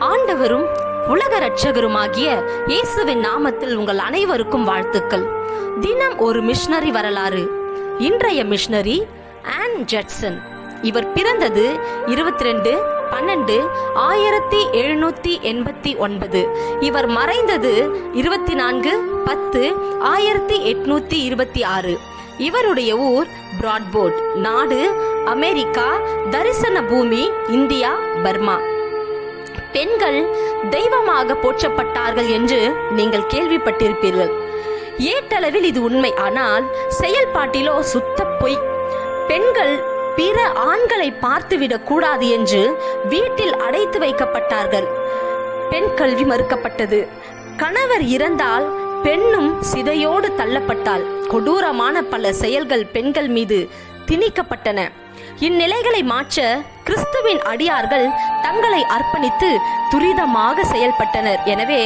ஆண்டவரும் உலக இரட்சகருமாகிய இயேசுவின் நாமத்தில் உங்கள் அனைவருக்கும் வாழ்த்துக்கள். தினம் ஒரு மிஷனரி வரலாறு. இன்றைய மிஷனரி ஆன் ஜட்சன். இவர் பிறந்தது 22/12/1789. இவர் மறைந்தது 24/10/1826. இவருடைய ஊர் பிராட்போர்ட், நாடு அமெரிக்கா, தரிசன பூமி இந்தியா, பர்மா. பெண்கள் தெய்வமாக போற்றப்பட்டார்கள் என்று நீங்கள் கேள்விப்பட்டிருப்பீர்கள். ஏட்டளவில் இது உண்மை, ஆனால் செயல்பாட்டிலோ சுத்த பொய். பெண்கள் பிற ஆண்களை பார்த்துவிடக் கூடாது என்று வீட்டில் அடைத்து வைக்கப்பட்டார்கள். பெண் கல்வி மறுக்கப்பட்டது. கணவர் இறந்தால் பெண்ணும் சிதையோடு தள்ளப்பட்டால் கொடூரமான பல செயல்கள் பெண்கள் மீது திணிக்கப்பட்டன. இந்நிலைகளை மாற்ற கிறிஸ்துவின் அடியார்கள் தங்களை அர்ப்பணித்து துரிதமாக செயல்பட்டனர். எனவே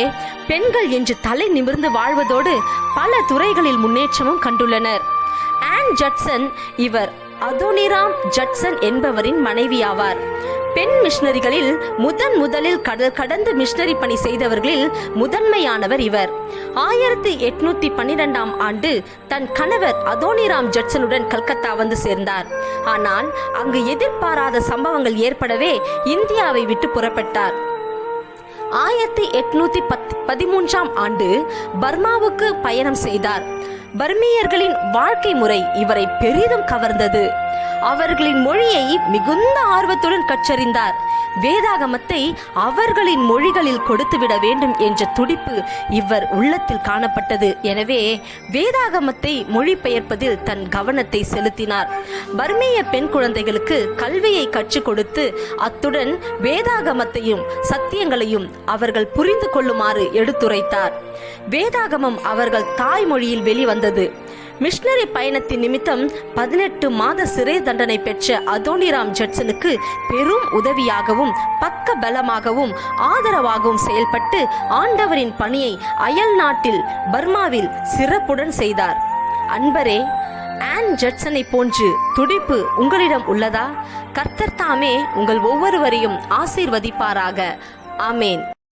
பெண்கள் என்று தலை நிமிர்ந்து வாழ்வதோடு பல துறைகளில் முன்னேற்றமும் கண்டுள்ளனர். ஆன் ஜட்சன் இவர் அதோனிராம் ஜட்சன் என்பவரின் மனைவியாவார். பெண் மிஷனரிகளில் முதலில் கடல் கடந்து மிஷனரி பணி செய்தவர்களில் முதன்மையானவர் இவர். 1812ஆம் ஆண்டு தன் கணவர் அதோனிராம் ஜட்சனுடன் கல்கத்தா வந்து சேர்ந்தார். ஆனால் அங்கு எதிர்பாராத சம்பவங்கள் ஏற்படவே இந்தியாவை விட்டு புறப்பட்டார். 1813ஆம் ஆண்டு பர்மாவுக்கு பயணம் செய்தார். பர்மியர்களின் வாழ்க்கை முறை இவரை பெரிதும் கவர்ந்தது. அவர்களின் மொழியை மிகுந்த ஆர்வத்துடன் கற்றறிந்தார். வேதாகமத்தை அவர்களின் மொழிகளில் கொடுத்துவிட வேண்டும் என்ற துடிப்பு இவர் உள்ளத்தில் காணப்பட்டது. எனவே வேதாகமத்தை மொழிபெயர்ப்பதில் தன் கவனத்தை செலுத்தினார். பர்மிய பெண் குழந்தைகளுக்கு கல்வியை கற்றுக் கொடுத்து அத்துடன் வேதாகமத்தையும் சத்தியங்களையும் அவர்கள் புரிந்து கொள்ளுமாறு எடுத்துரைத்தார். வேதாகமம் அவர்கள் தாய்மொழியில் வெளிவந்தது. மிஷனரி பயணத்தின் நிமித்தம் 18 மாத சிறை தண்டனை பெற்ற அதோனிராம் ஜட்சனுக்கு பெரும் உதவியாகவும் பக்க பலமாகவும் ஆதரவாகவும் செயல்பட்டு ஆண்டவரின் பணியை அயல் நாட்டில் பர்மாவில் சிறப்புடன் செய்தார். அன்பரே, ஆன் ஜட்சனை போன்று துடிப்பு உங்களிடம் உள்ளதா? கர்த்தர் தாமே உங்கள் ஒவ்வொருவரையும் ஆசீர்வதிப்பாராக. ஆமேன்.